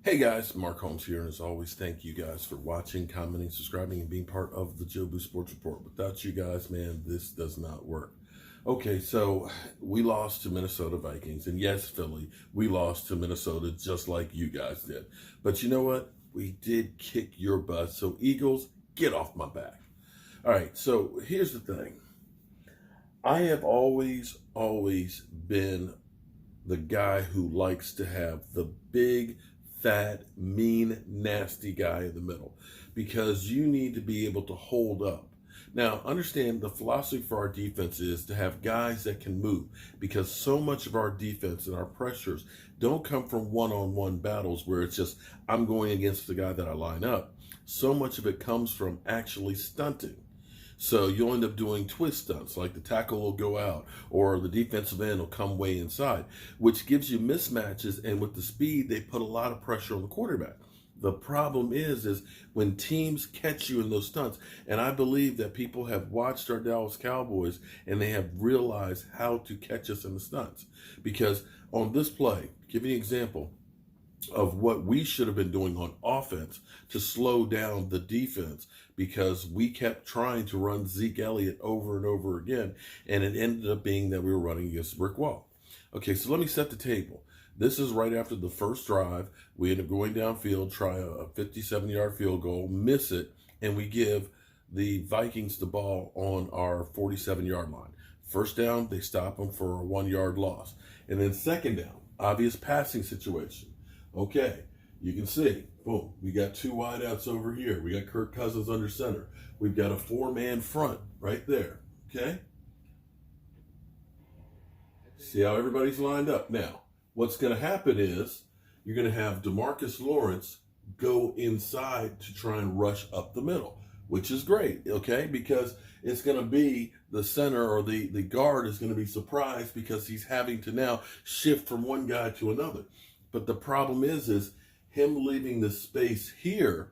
Hey guys, Mark Holmes here, and as always, thank you guys for watching, commenting, subscribing, and being part of the Jobu Sports Report. Without you guys, man, this does not work. Okay, so we lost to Minnesota Vikings, and yes, Philly, we lost to Minnesota just like you guys did. But you know what? We did kick your butt, so Eagles, get off my back. All right, so here's the thing. I have always been the guy who likes to have the big, fat, mean, nasty guy in the middle because you need to be able to hold up. Now, understand the philosophy for our defense is to have guys that can move because so much of our defense and our pressures don't come from one-on-one battles where it's just, I'm going against the guy that I line up. So much of it comes from actually stunting. So you'll end up doing twist stunts, like the tackle will go out or the defensive end will come way inside, which gives you mismatches. And with the speed, they put a lot of pressure on the quarterback. The problem is when teams catch you in those stunts, and I believe that people have watched our Dallas Cowboys and they have realized how to catch us in the stunts. Because on this play, give you an example of what we should have been doing on offense to slow down the defense because we kept trying to run Zeke Elliott over and over again, and it ended up being that we were running against a brick wall. Okay, so let me set the table. This is right after the first drive. We end up going downfield, try a 57-yard field goal, miss it, and we give the Vikings the ball on our 47-yard line. First down, they stop them for a 1-yard loss. And then second down, obvious passing situation. Okay, you can see, boom, we got two wideouts over here. We got Kirk Cousins under center. We've got a four-man front right there, okay? See how everybody's lined up. Now, what's going to happen is you're going to have DeMarcus Lawrence go inside to try and rush up the middle, which is great, okay? Because it's going to be the center or the guard is going to be surprised because he's having to now shift from one guy to another. But the problem is him leaving the space here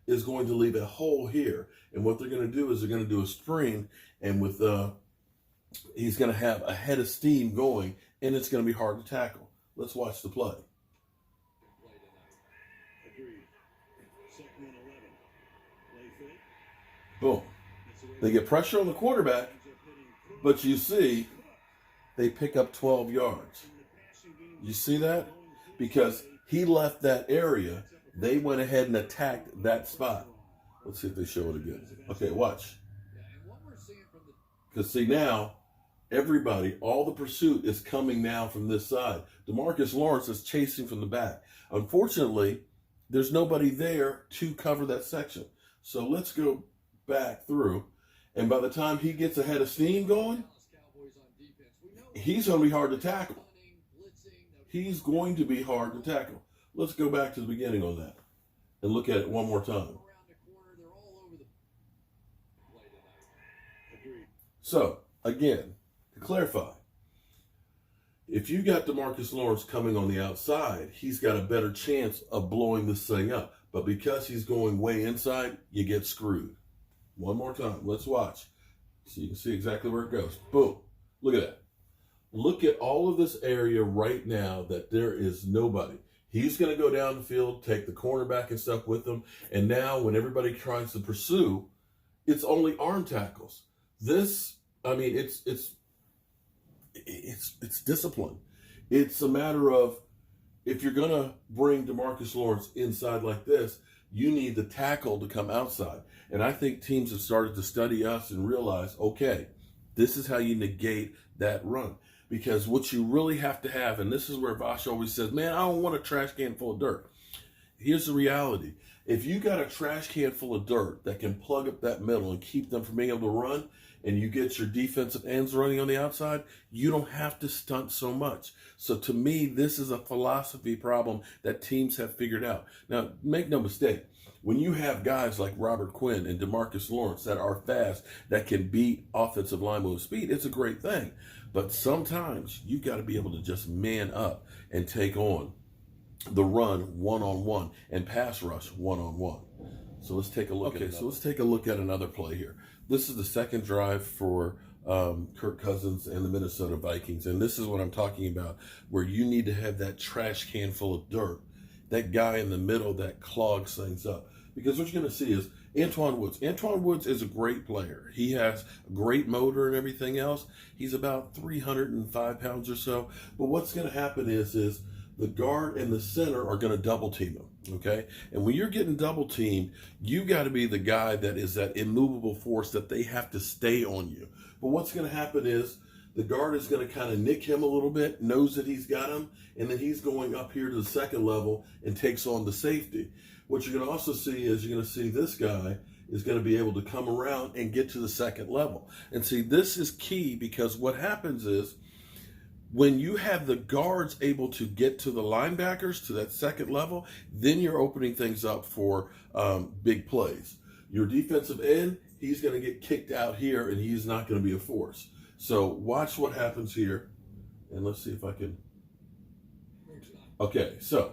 is going to leave a hole here. And what they're going to do is they're going to do a screen, and with he's going to have a head of steam going, and it's going to be hard to tackle. Let's watch the play. Boom. They get pressure on the quarterback, but you see they pick up 12 yards. You see that? Because he left that area, they went ahead and attacked that spot. Let's see if they show it again. Okay, watch. Because see now, everybody, all the pursuit is coming now from this side. DeMarcus Lawrence is chasing from the back. Unfortunately, there's nobody there to cover that section. So let's go back through. And by the time he gets a head of steam going, he's going to be hard to tackle. He's going to be hard to tackle. Let's go back to the beginning on that and look at it one more time. So, again, to clarify, if you got DeMarcus Lawrence coming on the outside, he's got a better chance of blowing this thing up. But because he's going way inside, you get screwed. One more time. Let's watch. So you can see exactly where it goes. Boom. Look at that. Look at all of this area right now that there is nobody. He's going to go down the field, take the cornerback and stuff with him. And now when everybody tries to pursue, it's only arm tackles. This, I mean, it's discipline. It's a matter of, if you're going to bring DeMarcus Lawrence inside like this, you need the tackle to come outside. And I think teams have started to study us and realize, okay, this is how you negate that run. Because what you really have to have, and this is where Vosh always says, man, I don't want a trash can full of dirt. Here's the reality. If you got a trash can full of dirt that can plug up that middle and keep them from being able to run, and you get your defensive ends running on the outside, you don't have to stunt so much. So to me, this is a philosophy problem that teams have figured out. Now, make no mistake, when you have guys like Robert Quinn and DeMarcus Lawrence that are fast, that can beat offensive linemen with speed, it's a great thing. But sometimes you got to be able to just man up and take on the run one-on-one and pass rush one-on-one. So let's take a look. Okay, so let's take a look at another play here. This is the second drive for Kirk Cousins and the Minnesota Vikings, and this is what I'm talking about, where you need to have that trash can full of dirt that guy in the middle that clogs things up. Because what you're going to see is Antoine Woods. Antoine Woods is a great player. He has a great motor and everything else. He's about 305 pounds or so. But what's going to happen is the guard and the center are going to double team him, okay? And when you're getting double teamed, you got to be the guy that is that immovable force that they have to stay on you. But what's going to happen is the guard is going to kind of nick him a little bit, knows that he's got him, and then he's going up here to the second level and takes on the safety. What you're going to also see is you're going to see this guy is going to be able to come around and get to the second level. And see, this is key, because what happens is when you have the guards able to get to the linebackers to that second level, then you're opening things up for big plays. Your defensive end, he's going to get kicked out here, and he's not going to be a force. So watch what happens here, and let's see if I can. Okay, so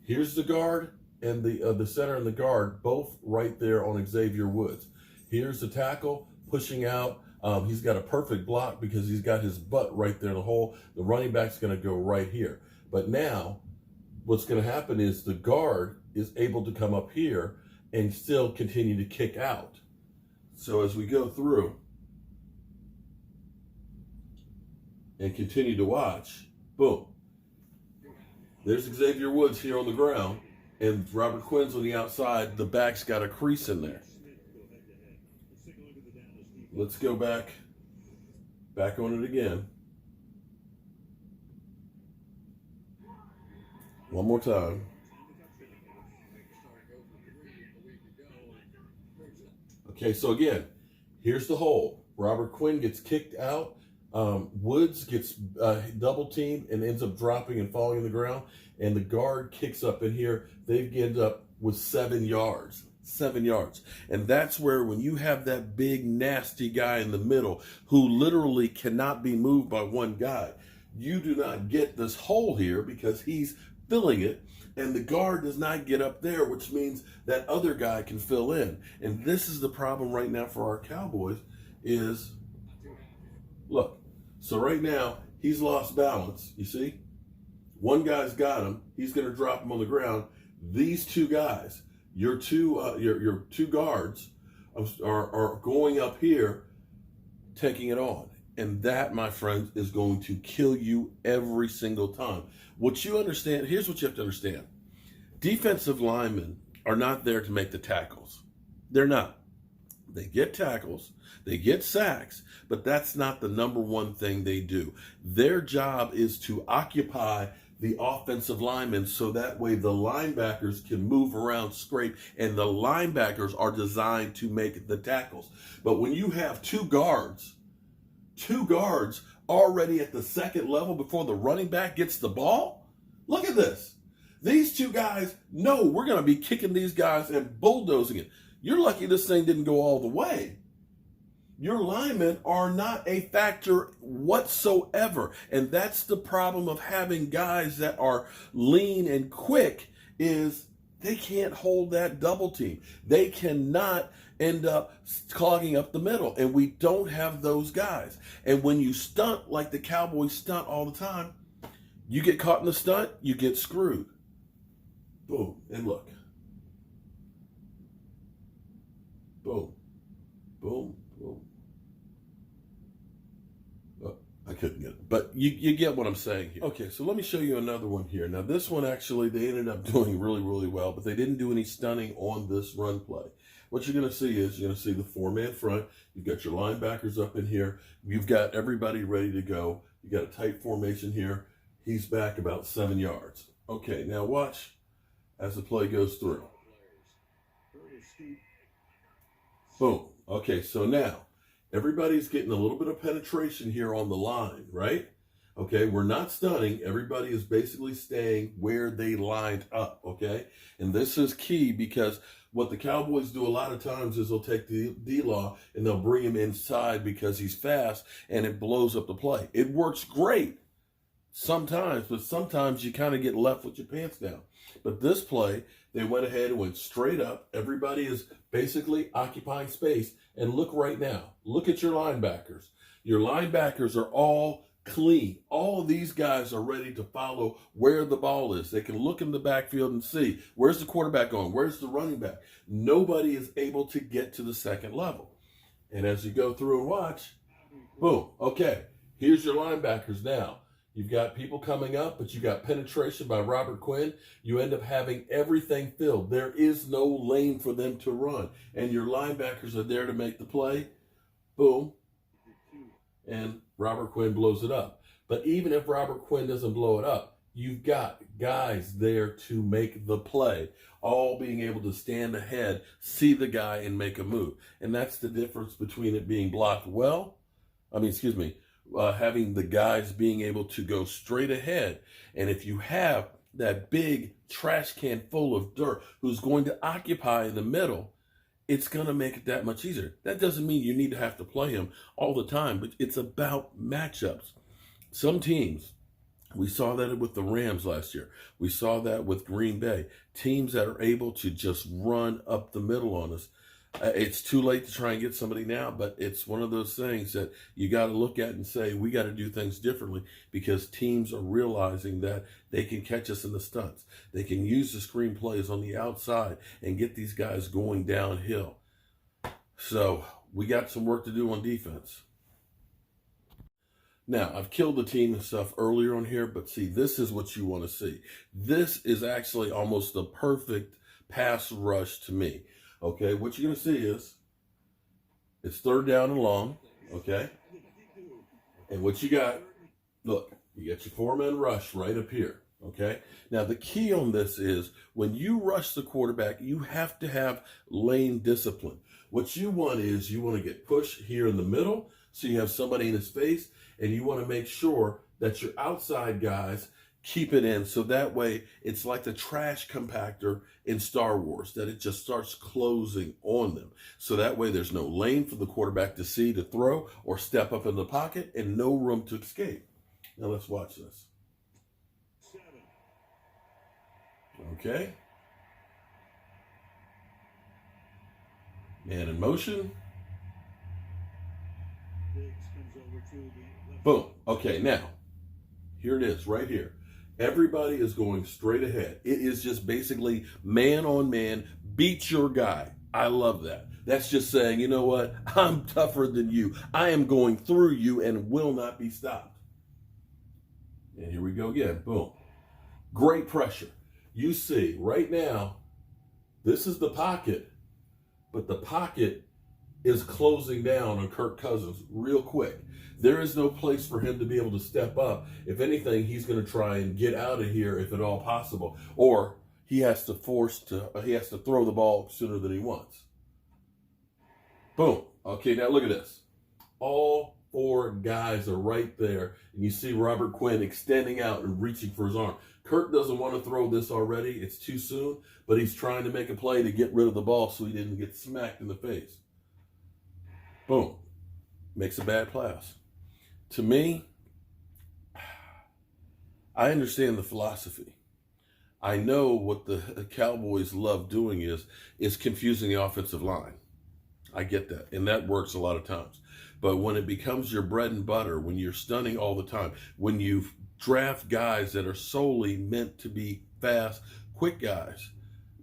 here's the guard and the center and the guard, both right there on Xavier Woods. Here's the tackle pushing out. He's got a perfect block because he's got his butt right there in the hole. The running back's going to go right here. But now what's going to happen is the guard is able to come up here and still continue to kick out. So as we go through and continue to watch, boom. There's Xavier Woods here on the ground, and Robert Quinn's on the outside. The back's got a crease in there. Let's go back on it again. One more time. Okay, so again, here's the hole. Robert Quinn gets kicked out. Woods gets double teamed and ends up dropping and falling on the ground. And the guard kicks up in here. They end up with 7 yards. 7 yards. And that's where, when you have that big nasty guy in the middle who literally cannot be moved by one guy, you do not get this hole here because he's filling it, and the guard does not get up there, which means that other guy can fill in. And this is the problem right now for our Cowboys is, look, so right now he's lost balance, you see? One guy's got him. He's going to drop him on the ground. These two guys, your two guards are going up here, taking it on. And that, my friends, is going to kill you every single time. What you understand, here's what you have to understand. Defensive linemen are not there to make the tackles. They're not. They get tackles, they get sacks, but that's not the number one thing they do. Their job is to occupy the offensive linemen so that way the linebackers can move around, scrape, and the linebackers are designed to make the tackles. But when you have two guards already at the second level before the running back gets the ball, look at this. These two guys know we're going to be kicking these guys and bulldozing it. You're lucky this thing didn't go all the way. Your linemen are not a factor whatsoever. And that's the problem of having guys that are lean and quick, is they can't hold that double team. They cannot end up clogging up the middle. And we don't have those guys. And when you stunt like the Cowboys stunt all the time, you get caught in the stunt, you get screwed. Boom. And look. Boom. Boom. Boom. Oh, I couldn't get it. But you get what I'm saying here. Okay, so let me show you another one here. Now, this one actually, they ended up doing really, really well, but they didn't do any stunning on this run play. What you're going to see is you're going to see the four-man front. You've got your linebackers up in here. You've got everybody ready to go. You got a tight formation here. He's back about 7 yards. Okay, now watch as the play goes through. Boom. Okay, so now everybody's getting a little bit of penetration here on the line, right? Okay, we're not stunning. Everybody is basically staying where they lined up, okay? And this is key, because what the Cowboys do a lot of times is they'll take the D-Law and they'll bring him inside because he's fast, and it blows up the play. It works great sometimes, but sometimes you kind of get left with your pants down. But this play, they went ahead and went straight up. Everybody is basically occupying space. And look right now. Look at your linebackers. Your linebackers are all clean. All of these guys are ready to follow where the ball is. They can look in the backfield and see where's the quarterback going, where's the running back. Nobody is able to get to the second level. And as you go through and watch, boom, okay, here's your linebackers now. You've got people coming up, but you got penetration by Robert Quinn. You end up having everything filled. There is no lane for them to run. And your linebackers are there to make the play. Boom. And Robert Quinn blows it up. But even if Robert Quinn doesn't blow it up, you've got guys there to make the play, all being able to stand ahead, see the guy, and make a move. And that's the difference between it being blocked well, having the guys being able to go straight ahead. And if you have that big trash can full of dirt who's going to occupy in the middle, it's going to make it that much easier. That doesn't mean you need to have to play him all the time, but it's about matchups. Some teams, we saw that with the Rams last year. We saw that with Green Bay. Teams that are able to just run up the middle on us. It's too late to try and get somebody now, but it's one of those things that you got to look at and say, we got to do things differently, because teams are realizing that they can catch us in the stunts. They can use the screen plays on the outside and get these guys going downhill. So we got some work to do on defense. Now, I've killed the team and stuff earlier on here, but see, this is what you want to see. This is actually almost the perfect pass rush to me. Okay, what you're going to see is it's third down and long, okay? And what you got, look, you got your four-man rush right up here, okay? Now, the key on this is when you rush the quarterback, you have to have lane discipline. What you want is you want to get pushed here in the middle so you have somebody in his face, and you want to make sure that your outside guys keep it in, so that way it's like the trash compactor in Star Wars, that it just starts closing on them. So that way there's no lane for the quarterback to see, to throw, or step up in the pocket, and no room to escape. Now let's watch this. Okay. Man in motion. Boom. Okay, now, here it is, right here. Everybody is going straight ahead. It is just basically man on man, beat your guy. I love that. That's just saying, you know what? I'm tougher than you. I am going through you and will not be stopped. And here we go again. Boom. Great pressure. You see, right now, this is the pocket, but the pocket is closing down on Kirk Cousins real quick. There is no place for him to be able to step up. If anything, he's going to try and get out of here if at all possible, or he has to throw the ball sooner than he wants. Boom. Okay, now look at this. All four guys are right there, and you see Robert Quinn extending out and reaching for his arm. Kirk doesn't want to throw this already. It's too soon, but he's trying to make a play to get rid of the ball so he didn't get smacked in the face. Boom. Makes a bad pass. To me, I understand the philosophy. I know what the Cowboys love doing is confusing the offensive line. I get that, and that works a lot of times. But when it becomes your bread and butter, when you're stunning all the time, when you draft guys that are solely meant to be fast, quick guys,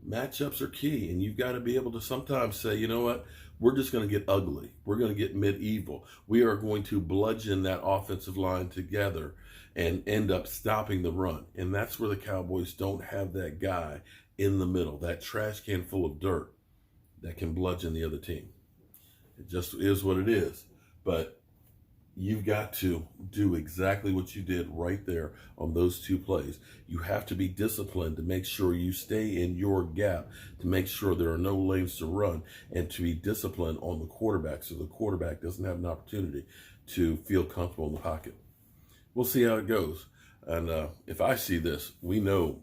matchups are key, and you've got to be able to sometimes say, you know what, we're just going to get ugly. We're going to get medieval. We are going to bludgeon that offensive line together and end up stopping the run. And that's where the Cowboys don't have that guy in the middle, that trash can full of dirt that can bludgeon the other team. It just is what it is. But you've got to do exactly what you did right there on those two plays. You have to be disciplined to make sure you stay in your gap, to make sure there are no lanes to run, and to be disciplined on the quarterback so the quarterback doesn't have an opportunity to feel comfortable in the pocket. We'll see how it goes. And if I see this, we know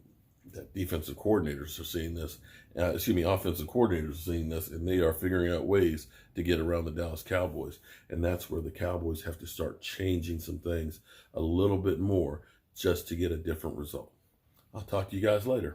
that defensive coordinators are seeing this. Offensive coordinators are seeing this, and they are figuring out ways to get around the Dallas Cowboys. And that's where the Cowboys have to start changing some things a little bit more just to get a different result. I'll talk to you guys later.